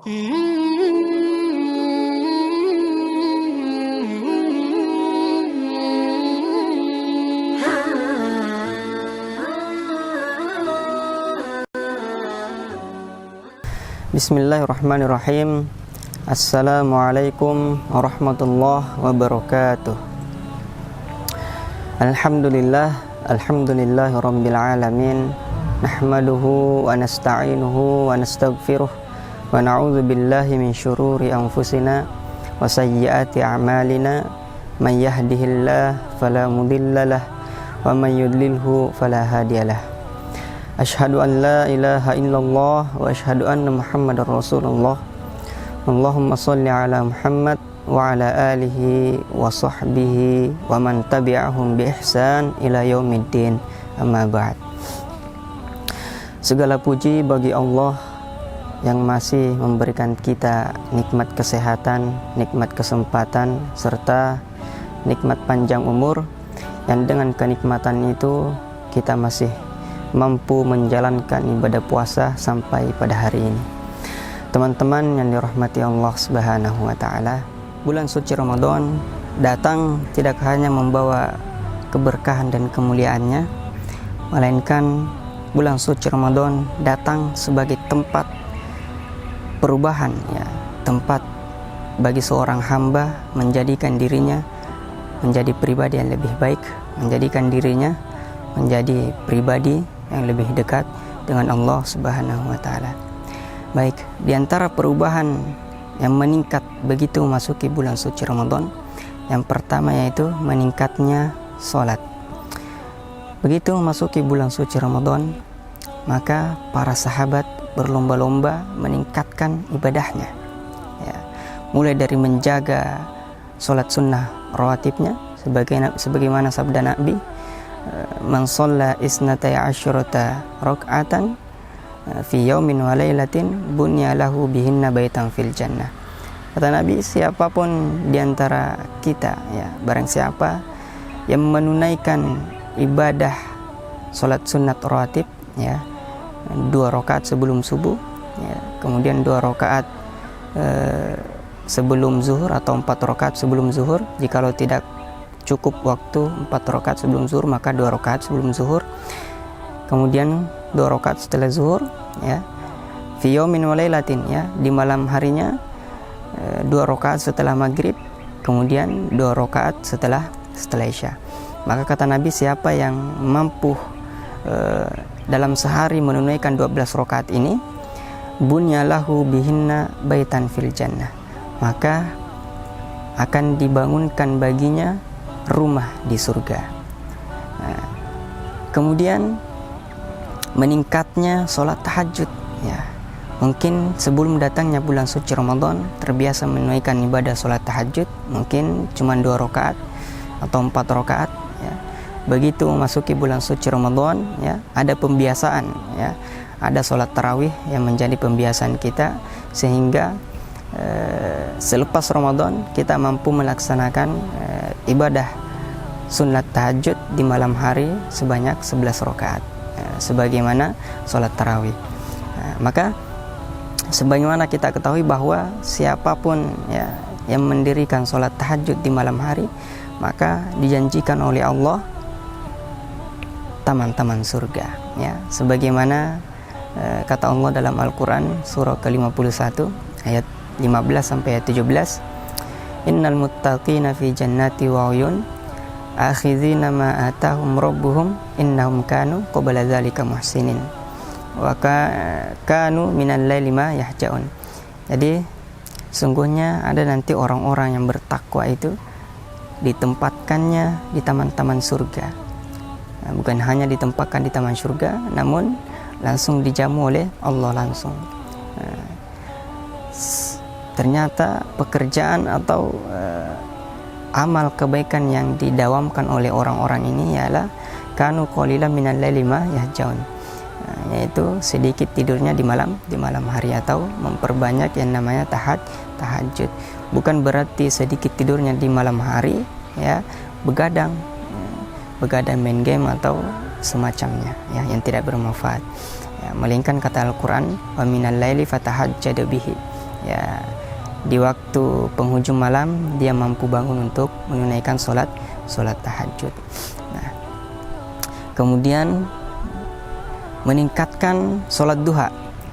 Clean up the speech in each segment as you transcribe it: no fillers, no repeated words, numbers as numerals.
Bismillahirrahmanirrahim. Assalamualaikum warahmatullahi wabarakatuh. Alhamdulillahi rabbil alamin. Nahmaduhu wa nasta'inuhu wa nastaghfiruh wa na'udzu billahi min syururi anfusina wa sayyiati a'malina. May yahdihillahu fala mudhillalah wa may yudlilhu fala hadiyalah. Asyhadu an la ilaha illallah wa asyhadu anna Muhammadar Rasulullah. Allahumma shalli ala Muhammad wa ala alihi wa sahbihi wa man tabi'ahum bi ihsan ila yaumiddin. Amma ba'd. Segala puji bagi Allah yang masih memberikan kita nikmat kesehatan, nikmat kesempatan, serta nikmat panjang umur, yang dengan kenikmatan itu kita masih mampu menjalankan ibadah puasa sampai pada hari ini. Teman-teman yang dirahmati Allah Subhanahu wa taala, bulan suci Ramadan datang tidak hanya membawa keberkahan dan kemuliaannya, melainkan bulan suci Ramadan datang sebagai tempat perubahan, ya, tempat bagi seorang hamba menjadikan dirinya menjadi pribadi yang lebih baik, menjadikan dirinya menjadi pribadi yang lebih dekat dengan Allah Subhanahu wa taala. Baik, di antara perubahan yang meningkat begitu memasuki bulan suci Ramadan, yang pertama yaitu meningkatnya salat. Begitu memasuki bulan suci Ramadan, maka para sahabat berlomba-lomba meningkatkan ibadahnya, ya, mulai dari menjaga salat sunnah rawatibnya sebagaimana sabda Nabi, man shalla isnatai asyrata rak'atan fi yaumin wa lailatin bunya lahu bihinna baitan fil jannah. Kata Nabi, siapapun di antara kita, ya, barang siapa yang menunaikan ibadah salat sunat rawatib, ya, 2 rakaat sebelum subuh, ya, kemudian 2 rakaat sebelum zuhur atau 4 rakaat sebelum zuhur. Jikalau tidak cukup waktu 4 rakaat sebelum zuhur, maka 2 rakaat sebelum zuhur, kemudian 2 rakaat setelah zuhur, ya, fi yaumin wa lailatin, ya, di malam harinya 2 rakaat setelah maghrib, kemudian 2 rakaat setelah isya. Maka kata Nabi, siapa yang mampu dalam sehari menunaikan 12 rakaat ini, bunyalahu bihinna baitan fil jannah, maka akan dibangunkan baginya rumah di surga. Nah, kemudian meningkatnya sholat tahajud, ya. Mungkin sebelum datangnya bulan suci Ramadan terbiasa menunaikan ibadah sholat tahajud mungkin cuma 2 rakaat atau 4 rakaat, ya. Begitu memasuki bulan suci Ramadan, ya, ada pembiasaan, ya, ada sholat tarawih yang menjadi pembiasaan kita, sehingga selepas Ramadan kita mampu melaksanakan ibadah sunat tahajud di malam hari sebanyak 11 rakaat, sebagaimana sholat tarawih. Maka sebagaimana kita ketahui bahwa siapapun, ya, yang mendirikan sholat tahajud di malam hari, maka dijanjikan oleh Allah taman-taman surga, ya, sebagaimana kata Allah dalam Al-Quran surah ke-51 ayat 15 sampai ayat 17, innal muttaqina fi jannati wa uyun akhidhina ma atahum rabbuhum innahum kanu qabla dzalika muhsinin wa kanu minal laili ma yahjaun. Jadi sungguhnya ada nanti orang-orang yang bertakwa itu ditempatkannya di taman-taman surga. Bukan hanya ditempatkan di taman surga, namun langsung dijamu oleh Allah langsung. Ternyata pekerjaan atau amal kebaikan yang didawamkan oleh orang-orang ini ialah kanu qalilan minal laili ma yahjaun, yaitu sedikit tidurnya di malam hari atau memperbanyak yang namanya tahajud. Bukan berarti sedikit tidurnya di malam hari, ya, begadang main game atau semacamnya, ya, yang tidak bermanfaat, ya, melainkan kata Al-Quran wa minal laili fatahajjad bihi, ya di waktu penghujung malam dia mampu bangun untuk menunaikan sholat tahajud. Nah, kemudian meningkatkan sholat duha,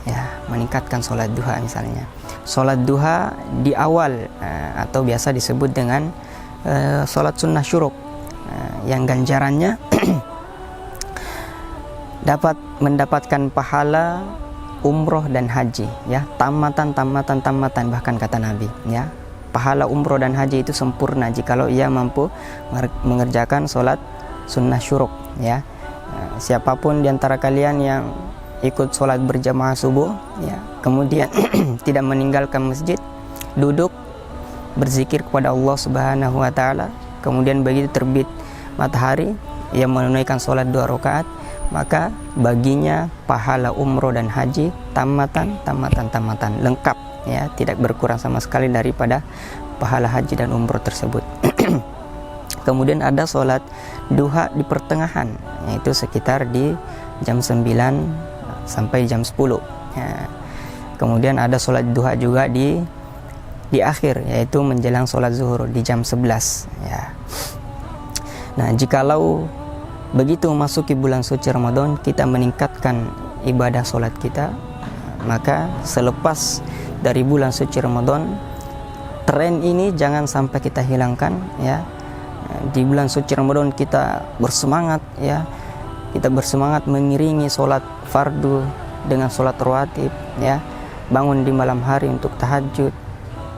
ya meningkatkan sholat duha misalnya. Sholat duha di awal atau biasa disebut dengan sholat sunnah syuruk, yang ganjarannya dapat mendapatkan pahala umroh dan haji, ya tamatan bahkan kata Nabi, ya pahala umroh dan haji itu sempurna jikalau ia mampu mengerjakan sholat sunnah syuruk, ya. Siapapun di antara kalian yang ikut sholat berjamaah subuh, ya kemudian tidak meninggalkan masjid, duduk berzikir kepada Allah Subhanahu wa Ta'ala, kemudian begitu terbit matahari ia menunaikan sholat 2 rakaat, maka baginya pahala umroh dan haji tamatan lengkap, ya tidak berkurang sama sekali daripada pahala haji dan umroh tersebut. Kemudian ada sholat duha di pertengahan, yaitu sekitar di jam 9 sampai jam 10, ya. Kemudian ada sholat duha juga di akhir, yaitu menjelang sholat zuhur di jam 11, ya. Nah, jikalau begitu memasuki bulan suci Ramadan kita meningkatkan ibadah sholat kita, maka selepas dari bulan suci Ramadan tren ini jangan sampai kita hilangkan, ya. Di bulan suci Ramadan kita bersemangat, ya kita bersemangat mengiringi sholat fardu dengan sholat rawatib, ya bangun di malam hari untuk tahajud,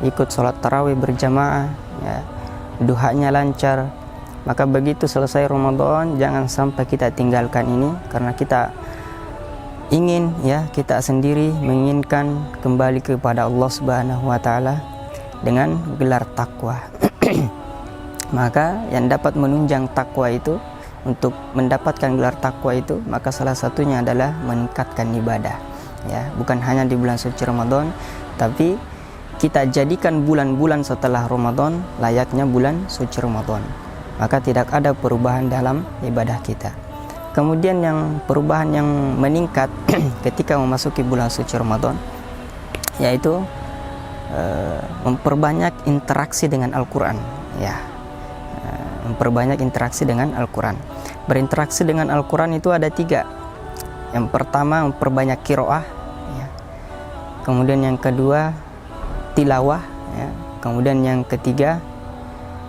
ikut sholat tarawih berjamaah, ya duhanya lancar. Maka begitu selesai Ramadan jangan sampai kita tinggalkan ini, karena kita ingin, ya kita sendiri menginginkan kembali kepada Allah Subhanahu wa Ta'ala dengan gelar takwa. Maka yang dapat menunjang takwa itu, untuk mendapatkan gelar takwa itu, maka salah satunya adalah meningkatkan ibadah, ya bukan hanya di bulan suci Ramadan, tapi kita jadikan bulan-bulan setelah Ramadan layaknya bulan suci Ramadan, maka tidak ada perubahan dalam ibadah kita. Kemudian yang perubahan yang meningkat ketika memasuki bulan suci Ramadan, yaitu memperbanyak interaksi dengan Al-Quran, ya memperbanyak interaksi dengan Al-Quran. Berinteraksi dengan Al-Quran itu ada 3. Yang pertama memperbanyak qiraah, ya. Kemudian yang kedua tilawah, ya. Kemudian yang ketiga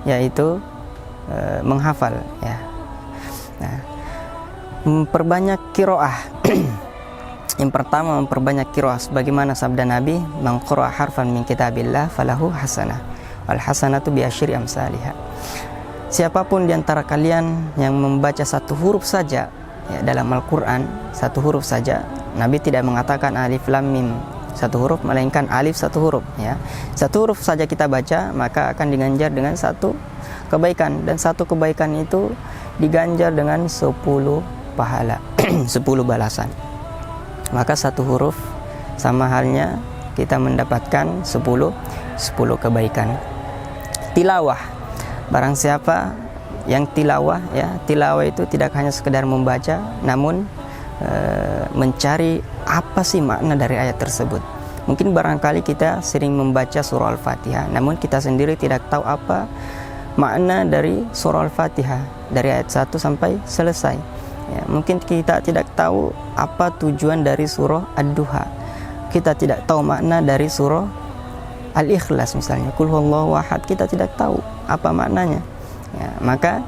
yaitu menghafal, ya. Nah, memperbanyak qiraah. Yang pertama memperbanyak qiraah, sebagaimana sabda Nabi, "Man qara'a harfan min kitabillah falahu hasanah wal hasanatu bi asyri amsalihha." Siapapun di antara kalian yang membaca 1 huruf saja, ya, dalam Al-Quran, 1 huruf saja, Nabi tidak mengatakan alif lam mim 1 huruf, melainkan alif 1 huruf, ya. 1 huruf saja kita baca, maka akan diganjar dengan 1 kebaikan, dan 1 kebaikan itu diganjar dengan 10 pahala, 10 balasan. Maka 1 huruf sama halnya kita mendapatkan 10 kebaikan. Tilawah, barang siapa yang tilawah, ya tilawah itu tidak hanya sekedar membaca, namun mencari apa sih makna dari ayat tersebut. Mungkin barangkali kita sering membaca surah Al-Fatihah, namun kita sendiri tidak tahu apa makna dari surah Al-Fatihah dari ayat 1 sampai selesai, ya. Mungkin kita tidak tahu apa tujuan dari surah Ad-Duha, kita tidak tahu makna dari surah Al-Ikhlas misalnya, Qul huwallahu ahad, kita tidak tahu apa maknanya, ya. Maka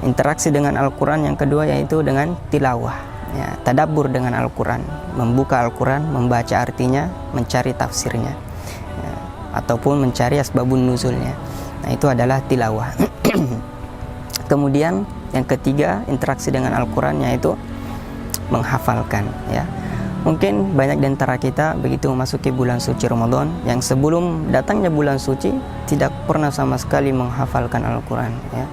interaksi dengan Al-Quran yang kedua yaitu dengan tilawah, ya, tadabbur dengan Al-Quran, membuka Al-Quran, membaca artinya, mencari tafsirnya, ya, ataupun mencari asbabun nuzulnya. Nah, itu adalah tilawah. Kemudian yang ketiga interaksi dengan Al-Quran yaitu menghafalkan, ya. Mungkin banyak di antara kita begitu memasuki bulan suci Ramadan yang sebelum datangnya bulan suci tidak pernah sama sekali menghafalkan Al-Quran, ya.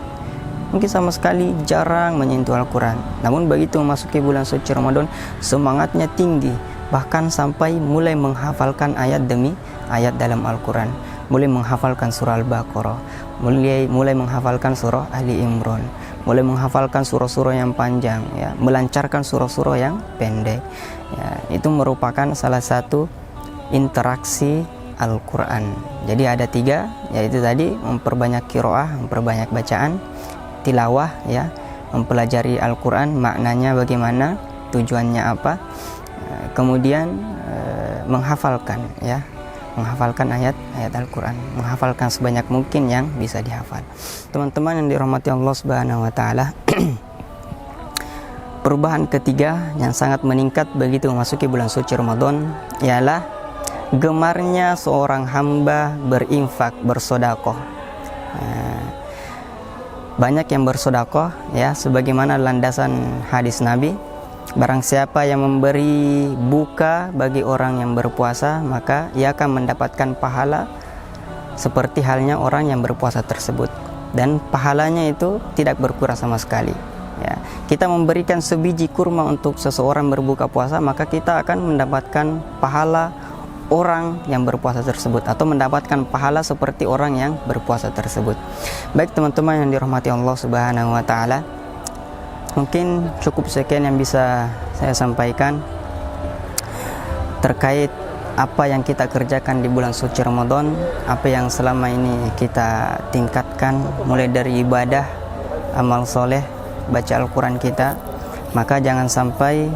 Mungkin sama sekali jarang menyentuh Al-Quran. Namun begitu memasuki bulan suci Ramadan semangatnya tinggi, bahkan sampai mulai menghafalkan ayat demi ayat dalam Al-Quran, mulai menghafalkan surah Al-Baqarah, mulai menghafalkan surah Ali Imran, mulai menghafalkan surah-surah yang panjang, ya, melancarkan surah-surah yang pendek, ya. Itu merupakan salah satu interaksi Al-Quran. Jadi ada 3, yaitu tadi memperbanyak qiraah, memperbanyak bacaan, tilawah ya, mempelajari Al-Quran, maknanya bagaimana, tujuannya apa, kemudian menghafalkan ya, menghafalkan ayat-ayat Al-Quran, menghafalkan sebanyak mungkin yang bisa dihafal. Teman-teman yang dirahmati Allah Subhanahu wa taala, perubahan ketiga yang sangat meningkat begitu memasuki bulan suci Ramadan ialah gemarnya seorang hamba berinfak, bersodakoh. Banyak yang bersodakoh ya, sebagaimana landasan hadis Nabi, barang siapa yang memberi buka bagi orang yang berpuasa, maka ia akan mendapatkan pahala seperti halnya orang yang berpuasa tersebut, dan pahalanya itu tidak berkurang sama sekali ya. Kita memberikan sebiji kurma untuk seseorang berbuka puasa, maka kita akan mendapatkan pahala orang yang berpuasa tersebut, atau mendapatkan pahala seperti orang yang berpuasa tersebut. Baik teman-teman yang dirahmati Allah Subhanahu wa taala, mungkin cukup sekian yang bisa saya sampaikan terkait apa yang kita kerjakan di bulan suci Ramadan, apa yang selama ini kita tingkatkan, mulai dari ibadah, amal soleh, baca Al-Quran kita. Maka jangan sampai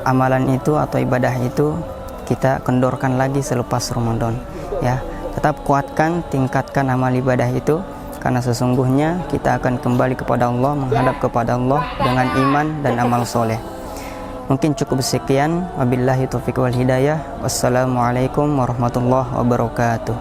amalan itu atau ibadah itu kita kendorkan lagi selepas Ramadan ya. Tetap kuatkan, tingkatkan amal ibadah itu, karena sesungguhnya kita akan kembali kepada Allah, menghadap kepada Allah dengan iman dan amal soleh. Mungkin cukup sekian. Wabillahi taufiq wal hidayah. Wassalamualaikum warahmatullahi wabarakatuh.